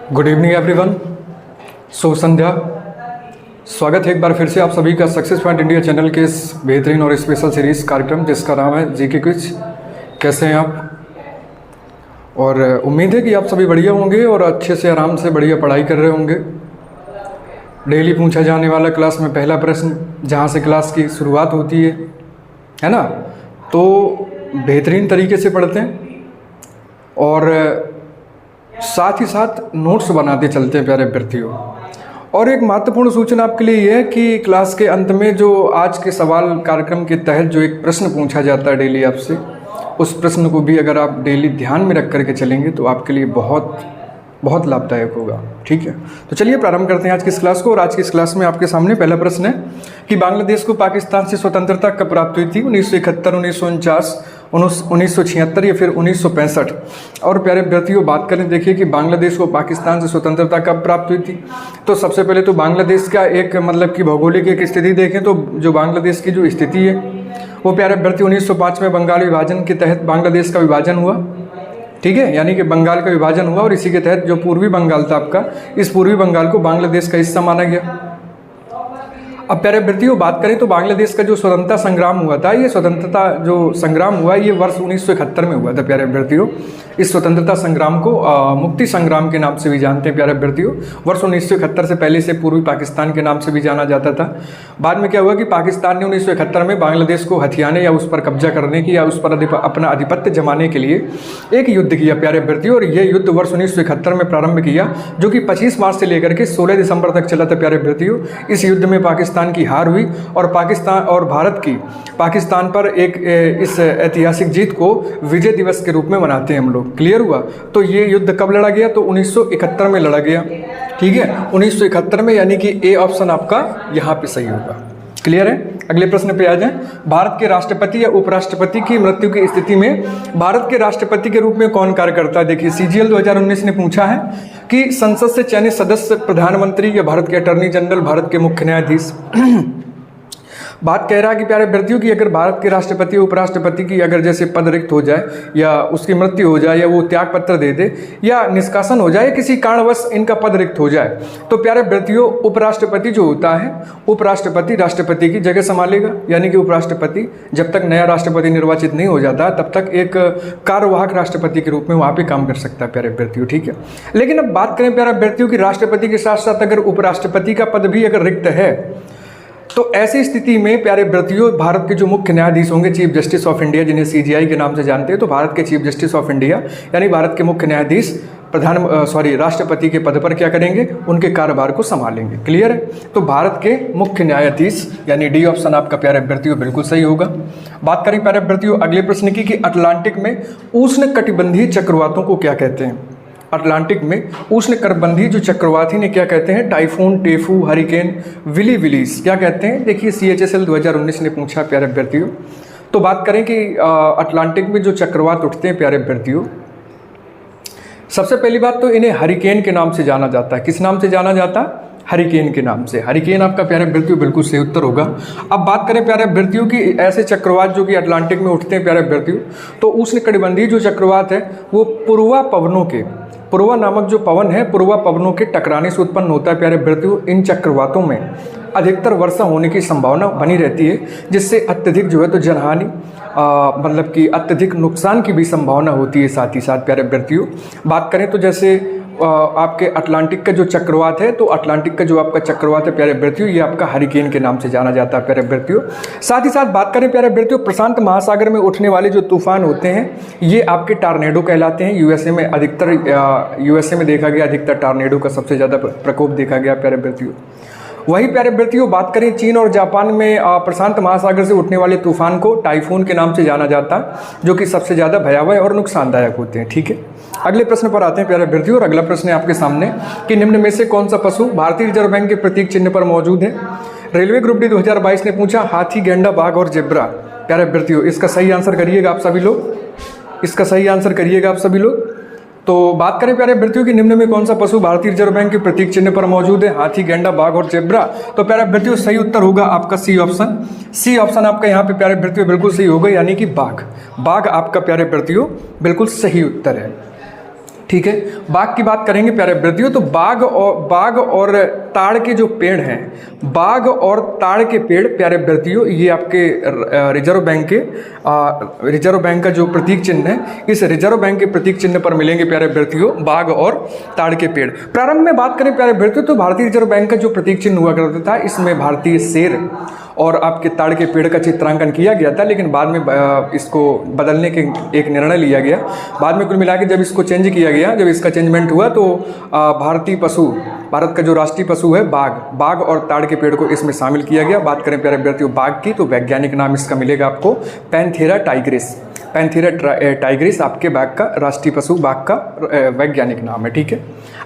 Good evening everyone, शुभ संध्या। स्वागत है एक बार फिर से आप सभी का सक्सेस पॉइंट इंडिया चैनल के इस बेहतरीन और स्पेशल सीरीज़ कार्यक्रम जिसका नाम है जीके क्विज। कैसे हैं आप? और उम्मीद है कि आप सभी बढ़िया होंगे और अच्छे से आराम से बढ़िया पढ़ाई कर रहे होंगे। डेली पूछा जाने वाला क्लास में पहला प्रश्न जहाँ से क्लास की शुरुआत होती है ना, तो बेहतरीन तरीके से पढ़ते हैं और साथ ही साथ नोट्स बनाते चलते हैं प्यारे अभ्यर्थियों। और एक महत्वपूर्ण सूचना आपके लिए यह है कि क्लास के अंत में जो आज के सवाल कार्यक्रम के तहत जो एक प्रश्न पूछा जाता है डेली आपसे, उस प्रश्न को भी अगर आप डेली ध्यान में रख करके चलेंगे तो आपके लिए बहुत बहुत लाभदायक होगा। ठीक है, तो चलिए प्रारंभ करते हैं आज की इस क्लास को। और आज की इस क्लास में आपके सामने पहला प्रश्न है कि बांग्लादेश को पाकिस्तान से स्वतंत्रता कब प्राप्त हुई थी? 1971, 1949, 1976 या फिर 1965? और प्यारे अभ्यर्थियों बात करें, देखिए कि बांग्लादेश को पाकिस्तान से स्वतंत्रता कब प्राप्त हुई थी। तो सबसे पहले तो बांग्लादेश का एक मतलब की भौगोलिक एक स्थिति देखें तो जो बांग्लादेश की जो स्थिति है वो प्यारे अभ्यर्थी 1905 में बंगाल विभाजन के तहत बांग्लादेश का विभाजन हुआ। ठीक है, यानी कि बंगाल का विभाजन हुआ और इसी के तहत जो पूर्वी बंगाल था आपका, इस पूर्वी बंगाल को बांग्लादेश का हिस्सा माना गया। अब प्यारे अभ्यर्थियों बात करें तो बांग्लादेश का जो स्वतंत्रता संग्राम हुआ था, ये स्वतंत्रता जो संग्राम हुआ ये वर्ष 1971 में हुआ था प्यारे अभ्यर्थियों। इस स्वतंत्रता संग्राम को मुक्ति संग्राम के नाम से भी जानते हैं प्यारे अभ्यर्थियों। वर्ष 1971 से पहले से पूर्वी पाकिस्तान के नाम से भी जाना जाता था। बाद में क्या हुआ कि पाकिस्तान ने 1971 में बांग्लादेश को हथियाने या उस पर कब्जा करने की या उस पर अपना आधिपत्य जमाने के लिए एक युद्ध किया प्यारे अभ्यर्थियों। और यह युद्ध वर्ष 1971 में प्रारंभ किया, जो कि 25 मार्च से लेकर के 16 दिसंबर तक चला था प्यारे अभ्यर्थियों। इस युद्ध में पाकिस्तान की हार हुई और पाकिस्तान और भारत की पाकिस्तान पर एक इस ऐतिहासिक जीत को विजय दिवस के रूप में मनाते हैं हम लोग। क्लियर हुआ? तो ये युद्ध कब लड़ा गया? तो 1971 में लड़ा गया। ठीक है, 1971 में, यानी कि ए ऑप्शन आपका यहाँ पे सही होगा। क्लियर है? अगले प्रश्न पे आ जाएं। भारत के राष्ट्रपति या उपराष्ट्रपति की मृत्यु की स्थिति में भारत के राष्ट्रपति के रूप में कौन कार्य करता है? देखिए CGL 2019 ने पूछा है कि संसद से चयनित सदस्य प्रधानमंत्री या भारत के अटॉर्नी जनरल, भारत के मुख्य न्यायाधीश। बात कह रहा है कि प्यारे अभ्यर्थियों की अगर भारत के राष्ट्रपति उपराष्ट्रपति की अगर जैसे पद रिक्त हो जाए या उसकी मृत्यु हो जाए या वो त्याग पत्र दे दे या निष्कासन हो जाए, किसी कारणवश इनका पद रिक्त हो जाए, तो प्यारे अभ्यर्थियों उपराष्ट्रपति जो होता है, उपराष्ट्रपति राष्ट्रपति की जगह संभालेगा। यानी कि उपराष्ट्रपति जब तक नया राष्ट्रपति निर्वाचित नहीं हो जाता तब तक एक कार्यवाहक राष्ट्रपति के रूप में वहाँ पे काम कर सकता है प्यारे अभ्यर्थियों। ठीक है, लेकिन अब बात करें प्यारे अभ्यर्थियों की राष्ट्रपति के साथ साथ अगर उपराष्ट्रपति का पद भी अगर रिक्त है, तो ऐसी स्थिति में प्यारे अभ्यर्थियों भारत के जो मुख्य न्यायाधीश होंगे, चीफ जस्टिस ऑफ इंडिया, जिन्हें CJI के नाम से जानते हैं, तो भारत के चीफ जस्टिस ऑफ इंडिया यानी भारत के मुख्य न्यायाधीश राष्ट्रपति के पद पर क्या करेंगे? उनके कार्यभार को संभालेंगे। क्लियर है? तो भारत के मुख्य न्यायाधीश यानी डी ऑप्शन आपका प्यारे अभ्यर्थियों बिल्कुल सही होगा। बात करें प्यारे अभ्यर्थियों अगले प्रश्न की कि अटलांटिक में उष्ण कटिबंधीय चक्रवातों को क्या कहते हैं? अटलांटिक में उष्ण कटिबंधीय जो चक्रवात इन्हें क्या कहते हैं? टाइफून, टेफू, हरिकेन, विली विलीस क्या कहते हैं? देखिए CHSL 2019 ने पूछा प्यारे अभ्यर्थियों। तो बात करें कि अटलांटिक में जो चक्रवात उठते हैं प्यारे अभ्यर्थियों, सबसे पहली बात तो इन्हें हरिकेन के नाम से जाना जाता है। किस नाम से जाना जाता है? हरिकेन के नाम से। हरिकेन आपका प्यारे अभ्यर्थियों बिल्कुल सही उत्तर होगा। अब बात करें प्यारे अभ्यर्थियों की ऐसे चक्रवात जो कि अटलांटिक में उठते हैं प्यारे अभ्यर्थियों, तो उष्ण कटिबंधीय जो चक्रवात है वो पूर्वा पवनों के, पूर्वा नामक जो पवन है, पूर्वा पवनों के टकराने से उत्पन्न होता है प्यारे अभ्यर्थियों। इन चक्रवातों में अधिकतर वर्षा होने की संभावना बनी रहती है, जिससे अत्यधिक जो है तो जनहानि मतलब कि अत्यधिक नुकसान की भी संभावना होती है साथ ही साथ प्यारे अभ्यर्थियों। बात करें तो जैसे आपके अटलांटिक का जो चक्रवात है, तो अटलांटिक का जो आपका चक्रवात है प्यारे अभ्यर्थियों, ये आपका हरिकेन के नाम से जाना जाता है प्यारे अभ्यर्थियों। साथ ही साथ बात करें प्यारे अभ्यर्थियों प्रशांत महासागर में उठने वाले जो तूफान होते हैं ये आपके टार्नेडो कहलाते हैं। यूएसए में अधिकतर में देखा गया अधिकतर टार्नेडो का सबसे ज़्यादा प्रकोप देखा गया प्यारे अभ्यर्थियों। वही प्यारे अभ्यर्थियों बात करें चीन और जापान में प्रशांत महासागर से उठने वाले तूफान को टाइफून के नाम से जाना जाता है, जो कि सबसे ज़्यादा भयावह और नुकसानदायक होते हैं। ठीक है, अगले प्रश्न पर आते हैं प्यारे अभ्यर्थियों। और अगला प्रश्न है आपके सामने कि निम्न में से कौन सा पशु भारतीय रिजर्व बैंक के प्रतीक चिन्ह पर मौजूद है? रेलवे ग्रुप डी 2022 ने पूछा हाथी, गेंडा, बाघ और जेब्रा। प्यारे अभ्यर्थियों इसका सही आंसर करिएगा आप सभी लोग, इसका सही आंसर करिएगा आप सभी लोग। तो बात करें प्यारे अभ्यर्थियों की निम्न में कौन सा पशु भारतीय रिजर्व बैंक के प्रतीक चिन्ह पर मौजूद है? हाथी, गैंडा, बाघ और जेब्रा। तो प्यारे अभ्यर्थियों सही उत्तर होगा आपका सी ऑप्शन। सी ऑप्शन आपका यहाँ पे प्यारे अभ्यर्थियों बिल्कुल सही होगा, यानी कि बाघ। बाघ आपका प्यारे अभ्यर्थियों बिल्कुल सही उत्तर है। ठीक है, बाघ की बात करेंगे प्यारे अभ्यर्थियों, तो बाघ और ताड़ के जो पेड़ हैं, बाघ और ताड़ के पेड़ प्यारे अभ्यर्थियों ये आपके रिजर्व बैंक का जो प्रतीक चिन्ह है, इस रिजर्व बैंक के प्रतीक चिन्ह पर मिलेंगे प्यारे अभ्यर्थियों बाघ और ताड़ के पेड़। प्रारंभ में बात करें प्यारे अभ्यर्थियों तो भारतीय रिजर्व बैंक का जो प्रतीक चिन्ह हुआ करता था, इसमें भारतीय शेर और आपके ताड़ के पेड़ का चित्रांकन किया गया था, लेकिन बाद में इसको बदलने के एक निर्णय लिया गया। बाद में कुल मिला के जब इसको चेंज किया गया, जब इसका चेंजमेंट हुआ तो भारत का जो राष्ट्रीय पशु है बाघ और ताड़ के पेड़ को इसमें शामिल किया गया। बात करें प्यारे अभ्यर्थियों बाघ की, तो वैज्ञानिक नाम इसका मिलेगा आपको पैंथेरा टाइग्रिस। पैंथेरा टाइग्रिस आपके बाघ का राष्ट्रीय पशु बाघ का वैज्ञानिक नाम है। ठीक है,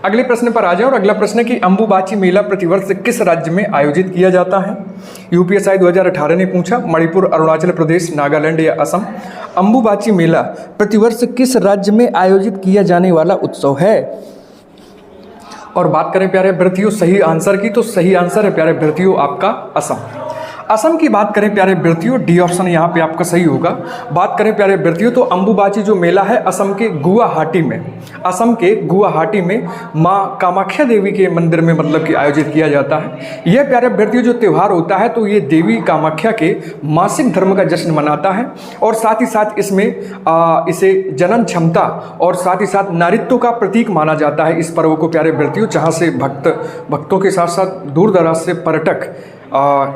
अगले प्रश्न पर आ जाए, और अगला प्रश्न है कि अंबुबाची मेला प्रतिवर्ष किस राज्य में आयोजित किया जाता है? यूपीएसआई 2018 ने पूछा, मणिपुर, अरुणाचल प्रदेश, नागालैंड या असम। अंबुबाची मेला प्रतिवर्ष किस राज्य में आयोजित किया जाने वाला उत्सव है? और बात करें प्यारे अभ्यर्थियों सही आंसर की, तो सही आंसर है प्यारे अभ्यर्थियों आपका असम। असम की बात करें प्यारे अभ्यर्थियों, डी ऑप्शन यहाँ पे आपका सही होगा। बात करें प्यारे अभ्यर्थियों तो अंबुबाची जो मेला है असम के गुवाहाटी में माँ कामाख्या देवी के मंदिर में मतलब कि आयोजित किया जाता है। यह प्यारे अभ्यर्थियों जो त्यौहार होता है तो ये देवी कामाख्या के मासिक धर्म का जश्न मनाता है, और साथ ही साथ इसमें इसे जनन क्षमता और साथ ही साथ नारित्व का प्रतीक माना जाता है इस पर्व को प्यारे अभ्यर्थियों, जहाँ से भक्तों के साथ साथ दूर दराज से पर्यटक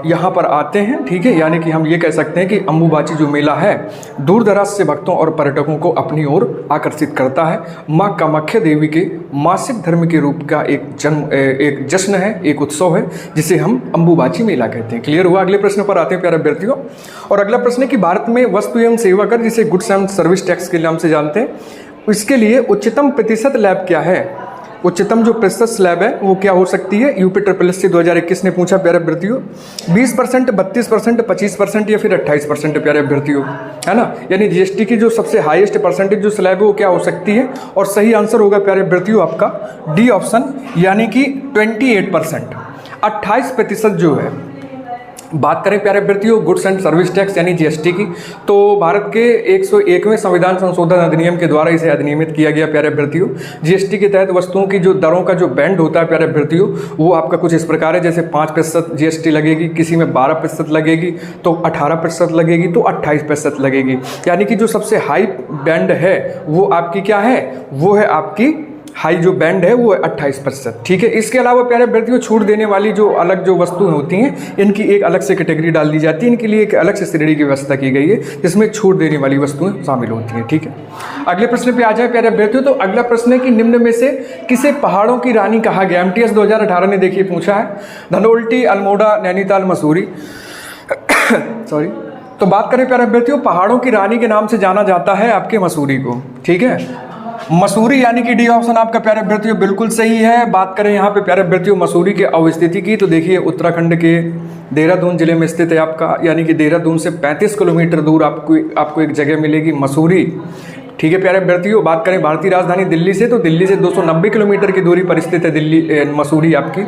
यहाँ पर आते हैं। ठीक है, यानी कि हम ये कह सकते हैं कि अंबुबाची जो मेला है दूर दराज से भक्तों और पर्यटकों को अपनी ओर आकर्षित करता है। माँ कामाख्या देवी के मासिक धर्म के रूप का एक जश्न है, एक उत्सव है, जिसे हम अंबुबाची मेला कहते हैं। क्लियर हुआ? अगले प्रश्न पर आते हैं प्यारे अभ्यर्थियों, और अगला प्रश्न है कि भारत में वस्तु एवं सेवा कर, जिसे गुड्स एंड सर्विस टैक्स के नाम से जानते हैं, इसके लिए उच्चतम प्रतिशत स्लैब क्या है? उच्चतम जो प्रतिशत स्लैब है वो क्या हो सकती है? यूपीएससी 2021 ने पूछा प्यारे अभ्यर्थियों, 20%, 32%, 25% या फिर 28% प्यारे अभ्यर्थियों, है ना। यानी जीएसटी की जो सबसे हाईएस्ट परसेंटेज जो स्लैब है वो क्या हो सकती है? और सही आंसर होगा प्यारे अभ्यर्थियों आपका डी ऑप्शन, यानी कि 28%, 28% जो है। बात करें प्यारे अभ्यर्थियों गुड्स एंड सर्विस टैक्स यानी जीएसटी की, तो भारत के 101वें संविधान संशोधन अधिनियम के द्वारा इसे अधिनियमित किया गया प्यारे अभ्यर्थियों। जीएसटी के तहत वस्तुओं की जो दरों का जो बैंड होता है प्यारे अभ्यर्थियों वो आपका कुछ इस प्रकार है, जैसे 5% जीएसटी लगेगी, किसी में 12% लगेगी, तो 18% लगेगी, तो 28% लगेगी। यानी कि जो सबसे हाई बैंड है वो आपकी क्या है? वो है आपकी हाई जो बैंड है वो है 28%। ठीक है, इसके अलावा प्यारे अभ्यर्थियों छूट देने वाली जो अलग जो वस्तुएं होती हैं इनकी एक अलग से कैटेगरी डाल दी जाती है, इनके लिए एक अलग से श्रेणी की व्यवस्था की गई है जिसमें छूट देने वाली वस्तुएं शामिल होती हैं। ठीक है, अगले प्रश्न पे आ जाए प्यारे अभ्यर्थियों, तो अगला प्रश्न है कि निम्न में से किसे पहाड़ों की रानी कहा गया? एमटीएस 2018 ने देखिए पूछा है, धनोल्टी, अल्मोड़ा, नैनीताल, मसूरी। सॉरी, तो बात करें प्यारे अभ्यर्थियों पहाड़ों की रानी के नाम से जाना जाता है आपके मसूरी को। ठीक है, मसूरी यानी कि डी ऑप्शन आपका प्यारे अभ्यर्थियों बिल्कुल सही है। बात करें यहाँ पे प्यारे अभ्यर्थियों मसूरी के अवस्थिति की, तो देखिए उत्तराखंड के देहरादून जिले में स्थित है आपका, यानी कि देहरादून से 35 किलोमीटर दूर आपको एक जगह मिलेगी मसूरी। ठीक है प्यारे अभ्यर्थियों, बात करें भारतीय राजधानी दिल्ली से, तो दिल्ली से 290 किलोमीटर की दूरी पर स्थित है दिल्ली मसूरी आपकी।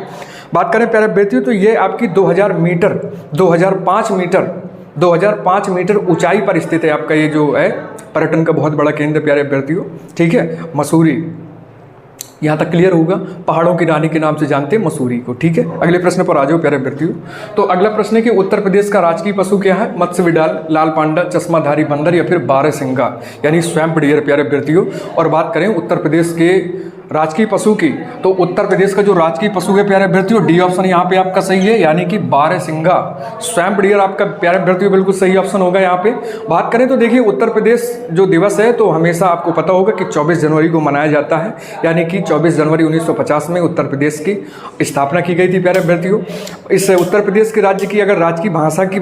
बात करें प्यारे अभ्यर्थियों तो ये आपकी 2005 मीटर ऊंचाई पर स्थित है आपका ये जो है पर्यटन का बहुत बड़ा केंद्र प्यारे अभ्यर्थियों। ठीक है, मसूरी, यहाँ तक क्लियर होगा। पहाड़ों की रानी के नाम से जानते हैं मसूरी को। ठीक है, अगले प्रश्न पर आ जाओ प्यारे अभ्यर्थियों, तो अगला प्रश्न है कि उत्तर प्रदेश का राजकीय पशु क्या है? मत्स्य विडाल, लाल पांडा, चश्माधारी बंदर या फिर बारहसिंगा यानी स्वैम्प डियर प्यारे अभ्यर्थियों। और बात करें उत्तर प्रदेश के राजकीय पशु की, तो उत्तर प्रदेश का जो राजकीय पशु है प्यारे अभ्यर्थियों डी ऑप्शन यहाँ पे आपका सही है, यानी कि बारहसिंगा स्वैम्प डियर आपका प्यारे अभ्यर्थियों बिल्कुल सही ऑप्शन होगा यहाँ पे। बात करें तो देखिए उत्तर प्रदेश जो दिवस है तो हमेशा आपको पता होगा कि 24 जनवरी को मनाया जाता है, यानी कि 24 जनवरी 1950 में उत्तर प्रदेश की स्थापना की गई थी प्यारे अभ्यर्थियों। इस उत्तर प्रदेश के राज्य की अगर राजकीय भाषा की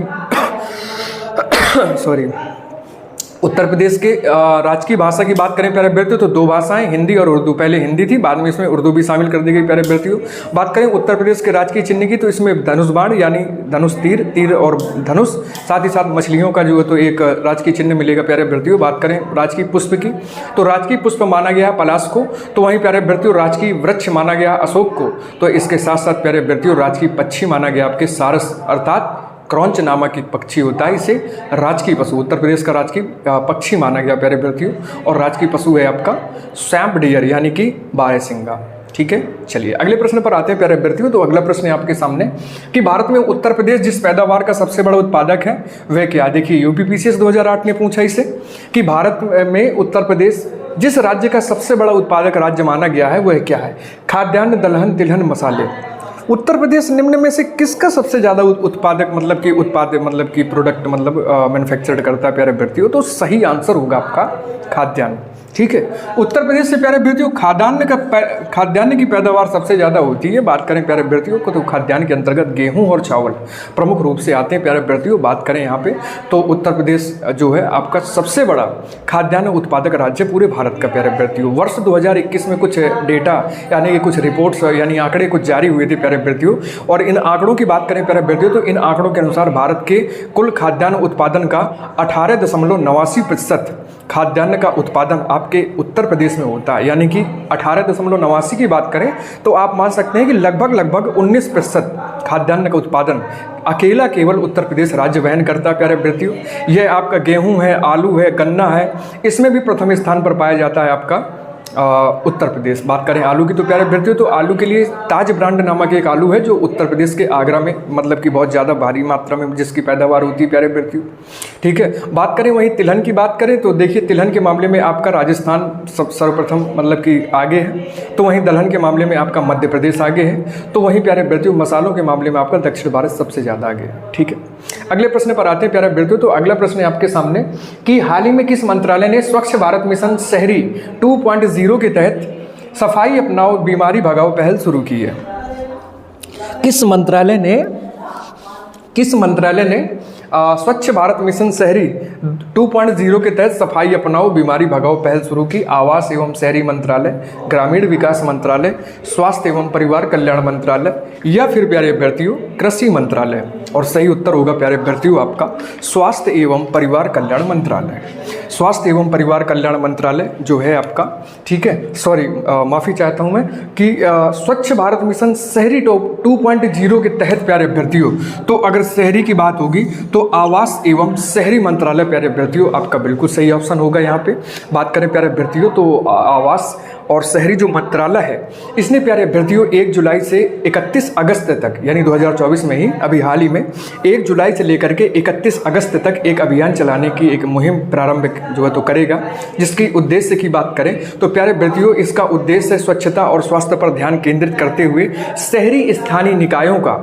उत्तर प्रदेश के राजकीय भाषा की बात करें प्यारे अभ्यर्थियों तो 2 भाषाएं, हिंदी और उर्दू। पहले हिंदी थी, बाद में इसमें उर्दू भी शामिल कर दी गई प्यारे अभ्यर्थियों। बात करें उत्तर प्रदेश के राजकीय चिन्ह की तो इसमें धनुष बाण यानी धनुष तीर, तीर और धनुष, साथ ही साथ मछलियों का जो है तो एक राजकीय चिन्ह मिलेगा प्यारे अभ्यर्थियों। बात करें राजकीय पुष्प की तो राजकीय पुष्प माना गया पलाश को, तो वहीं प्यारे अभ्यर्थियों राजकीय वृक्ष माना गया अशोक को। तो इसके साथ साथ प्यारे अभ्यर्थियों राजकीय पक्षी माना गया आपके सारस, अर्थात क्रौंच नामक एक पक्षी होता है, इसे राजकीय पशु, उत्तर प्रदेश का राजकीय पक्षी माना गया प्यारे अभ्यर्थियों। और राजकीय पशु है आपका सैंप डियर यानी कि बारहसिंगा। ठीक है, चलिए अगले प्रश्न पर आते हैं प्यारे अभ्यर्थियों। तो अगला प्रश्न है आपके सामने कि भारत में उत्तर प्रदेश जिस पैदावार का सबसे बड़ा उत्पादक है वह क्या। देखिए यूपीपीसीएस 2008 ने पूछा इसे कि भारत में उत्तर प्रदेश जिस राज्य का सबसे बड़ा उत्पादक राज्य माना गया है वह क्या है। खाद्यान्न, दलहन, तिलहन, मसाले। उत्तर प्रदेश निम्न में से किसका सबसे ज़्यादा उत्पादक मतलब कि प्रोडक्ट मैन्युफैक्चर्ड करता है प्यारे अभ्यर्थियों। तो सही आंसर होगा आपका खाद्यान्न। ठीक है, उत्तर प्रदेश से प्यारे अभ्यर्थियों खाद्यान्न की पैदावार सबसे ज़्यादा होती है। बात करें प्यारे अभ्यर्थियों को तो खाद्यान्न के अंतर्गत गेहूं और चावल प्रमुख रूप से आते हैं प्यारे अभ्यर्थियों। बात करें यहाँ पे तो उत्तर प्रदेश जो है आपका सबसे बड़ा खाद्यान्न उत्पादक राज्य पूरे भारत का प्यारे अभ्यर्थियों। वर्ष 2021 में कुछ डेटा यानी कि कुछ रिपोर्ट्स यानी आंकड़े कुछ जारी हुए थे प्यारे अभ्यर्थियों, और इन आंकड़ों की बात करें प्यारे अभ्यर्थियों तो इन आंकड़ों के अनुसार भारत के कुल खाद्यान्न उत्पादन का 18.89% खाद्यान्न का उत्पादन आपके उत्तर प्रदेश में होता है। यानी कि 18.89 की बात करें तो आप मान सकते हैं कि लगभग 19% खाद्यान्न का उत्पादन अकेला केवल उत्तर प्रदेश राज्य वहन करता है प्यारे अभ्यर्थियों। यह आपका गेहूं है, आलू है, गन्ना है, इसमें भी प्रथम स्थान पर पाया जाता है आपका उत्तर प्रदेश। बात करें आलू की तो प्यारे अभ्यर्थियों तो आलू के लिए ताज ब्रांड नामक एक आलू है जो उत्तर प्रदेश के आगरा में कि बहुत ज़्यादा भारी मात्रा में जिसकी पैदावार होती है प्यारे अभ्यर्थियों। ठीक है, बात करें वहीं तिलहन की बात करें तो देखिए तिलहन के मामले में आपका राजस्थान सर्वप्रथम कि आगे है, तो वहीं दलहन के मामले में आपका मध्य प्रदेश आगे है, तो वहीं प्यारे अभ्यर्थियों मसालों के मामले में आपका दक्षिण भारत सबसे ज़्यादा आगे है। ठीक है, अगले प्रश्न पर आते हैं प्यारे अभ्यर्थियों। तो अगला प्रश्न है आपके सामने कि हाल ही में किस मंत्रालय ने स्वच्छ भारत मिशन शहरी 2.0 के तहत सफाई अपनाओ बीमारी भगाओ पहल शुरू की है। किस मंत्रालय ने स्वच्छ भारत मिशन शहरी 2.0 के तहत सफाई अपनाओ बीमारी भगाओ पहल शुरू की। आवास एवं शहरी मंत्रालय, ग्रामीण विकास मंत्रालय, स्वास्थ्य एवं परिवार कल्याण मंत्रालय या फिर प्यारे अभ्यर्थियों कृषि मंत्रालय। और सही उत्तर होगा प्यारे अभ्यर्थियों आपका स्वास्थ्य एवं परिवार कल्याण मंत्रालय। स्वास्थ्य एवं परिवार कल्याण मंत्रालय जो है आपका, ठीक है, सॉरी माफ़ी चाहता हूँ मैं कि स्वच्छ भारत मिशन शहरी 2.0 के तहत प्यारे अभ्यर्थियों तो अगर शहरी की बात होगी तो आवास एवं शहरी मंत्रालय प्यारे अभ्यर्थियों आपका बिल्कुल सही ऑप्शन होगा यहाँ पे। बात करें प्यारे अभ्यर्थियों तो आवास और शहरी जो मंत्रालय है इसने प्यारे अभ्यर्थियों 1 जुलाई से 31 अगस्त तक यानी 2024 में ही अभी हाल ही में 1 जुलाई से लेकर के 31 अगस्त तक एक अभियान चलाने की एक मुहिम प्रारंभ जो है तो करेगा, जिसकी उद्देश्य की बात करें तो प्यारे अभ्यर्थियों इसका उद्देश्य स्वच्छता और स्वास्थ्य पर ध्यान केंद्रित करते हुए शहरी स्थानीय निकायों का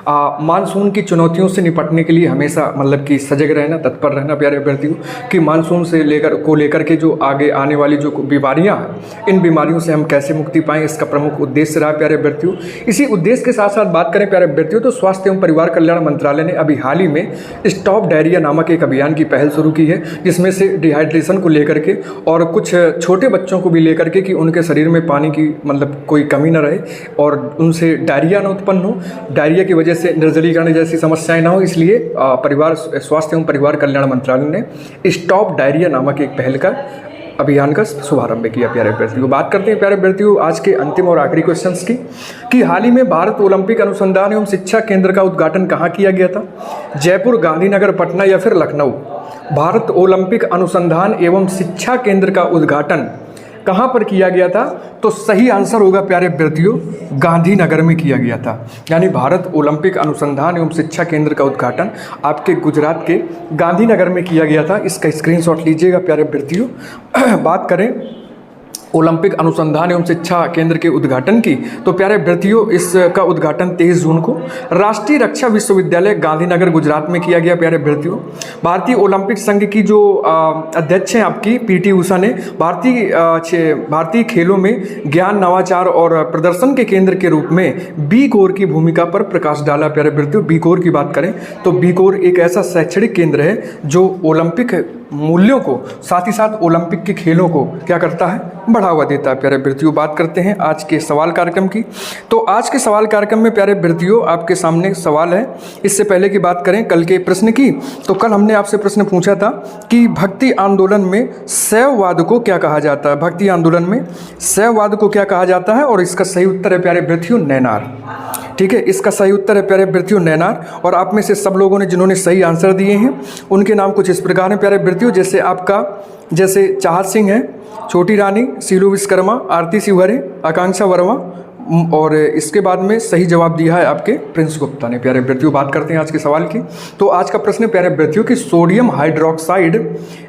मानसून की चुनौतियों से निपटने के लिए हमेशा कि सजग रहना, तत्पर रहना प्यारे अभ्यर्थियों कि मानसून से लेकर के जो आगे आने वाली जो बीमारियां हैं इन बीमारियों से हम कैसे मुक्ति पाएं, इसका प्रमुख उद्देश्य रहा प्यारे अभ्यर्थियों। इसी उद्देश्य के साथ साथ बात करें प्यारे अभ्यर्थियों तो स्वास्थ्य एवं परिवार कल्याण मंत्रालय ने अभी हाल ही में स्टॉप डायरिया नामक एक अभियान की पहल शुरू की है, जिसमें से डिहाइड्रेशन को लेकर के और कुछ छोटे बच्चों को भी लेकर के कि उनके शरीर में पानी की कोई कमी न रहे और उनसे डायरिया न उत्पन्न हो, डायरिया की वजह से निर्जलीकरण जैसी समस्याएं ना हो, इसलिए स्वास्थ्य एवं परिवार कल्याण मंत्रालय ने स्टॉप डायरिया नामक एक पहल का अभियान का शुभारंभ किया प्यारे अभ्यर्थियों। बात करते हैं प्यारे अभ्यर्थियों आज के अंतिम और आखिरी क्वेश्चंस की कि हाल ही में भारत ओलंपिक अनुसंधान एवं शिक्षा केंद्र का उद्घाटन कहाँ किया गया था। जयपुर, गांधीनगर, पटना या फिर लखनऊ। भारत ओलंपिक अनुसंधान एवं शिक्षा केंद्र का उद्घाटन कहाँ पर किया गया था। तो सही आंसर होगा प्यारे अभ्यर्थियों गांधीनगर में किया गया था। यानी भारत ओलंपिक अनुसंधान एवं शिक्षा केंद्र का उद्घाटन आपके गुजरात के गांधीनगर में किया गया था। इसका स्क्रीनशॉट लीजिएगा प्यारे अभ्यर्थियों। बात करें ओलंपिक अनुसंधान एवं शिक्षा केंद्र के उद्घाटन की। तो प्यारे अभ्यर्थियों, इसका उद्घाटन 23 जून को राष्ट्रीय रक्षा विश्वविद्यालय गांधीनगर गुजरात में किया गया। प्यारे अभ्यर्थियों, भारतीय ओलंपिक संघ की जो अध्यक्ष हैं आपकी पीटी उषा ने भारतीय खेलों में ज्ञान, नवाचार और प्रदर्शन के केंद्र के रूप में बी कोर की भूमिका पर प्रकाश डाला। प्यारे अभ्यर्थियों, बी कोर की बात करें तो बी कोर एक ऐसा शैक्षणिक केंद्र है जो ओलंपिक मूल्यों को साथ ही साथ ओलंपिक के खेलों को क्या करता है, बढ़ावा देता है। प्यारे अभ्यर्थियों, बात करते हैं आज के सवाल कार्यक्रम की। तो आज के सवाल कार्यक्रम में प्यारे अभ्यर्थियों आपके सामने सवाल है। इससे पहले की बात करें कल के प्रश्न की, तो कल हमने आपसे प्रश्न पूछा था कि भक्ति आंदोलन में शैववाद को क्या कहा जाता है। भक्ति आंदोलन में शैववाद को क्या कहा जाता है, और इसका सही उत्तर है प्यारे अभ्यर्थियों नैनार। ठीक है, इसका सही उत्तर है प्यारे अभ्यर्थियों नैनार। और आप में से सब लोगों ने जिन्होंने सही आंसर दिए हैं उनके नाम कुछ इस प्रकार हैं प्यारे अभ्यर्थियों, जैसे चाहत सिंह है, छोटी रानी, सीलू विश्वकर्मा, आरती शिवहरे, आकांक्षा वर्मा, और इसके बाद में सही जवाब दिया है आपके प्रिंस गुप्ता ने। प्यारे अभ्यर्थियों, बात करते हैं आज के सवाल की। तो आज का प्रश्न प्यारे अभ्यर्थियों की सोडियम हाइड्रोक्साइड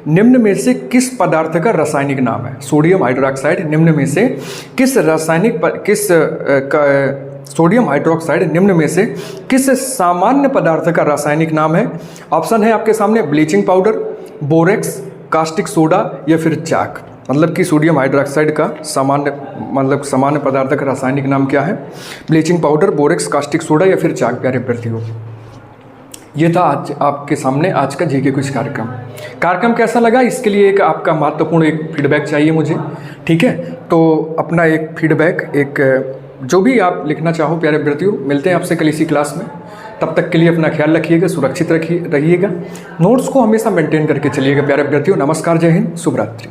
निम्न में से किस पदार्थ का रासायनिक नाम है। सोडियम हाइड्रोक्साइड निम्न में से सोडियम हाइड्रोक्साइड निम्न में से किस सामान्य पदार्थ का रासायनिक नाम है। ऑप्शन है आपके सामने bleaching powder, borax, caustic soda या फिर चाक। मतलब कि सोडियम हाइड्रोक्साइड का सामान्य पदार्थ का रासायनिक नाम क्या है। Bleaching powder, borax, caustic soda या फिर चाक। प्यारे अभ्यर्थियों, ये था आज आपके सामने आज का जीके क्विज कार्यक्रम कैसा लगा, इसके लिए एक आपका महत्वपूर्ण एक फीडबैक चाहिए मुझे। ठीक है, तो अपना एक फीडबैक, एक जो भी आप लिखना चाहो प्यारे अभ्यर्थियों। मिलते हैं आपसे कल इसी क्लास में। तब तक के लिए अपना ख्याल रखिएगा, सुरक्षित रहिएगा, नोट्स को हमेशा मेंटेन करके चलिएगा प्यारे अभ्यर्थियों। नमस्कार, जय हिंद, शुभ रात्रि।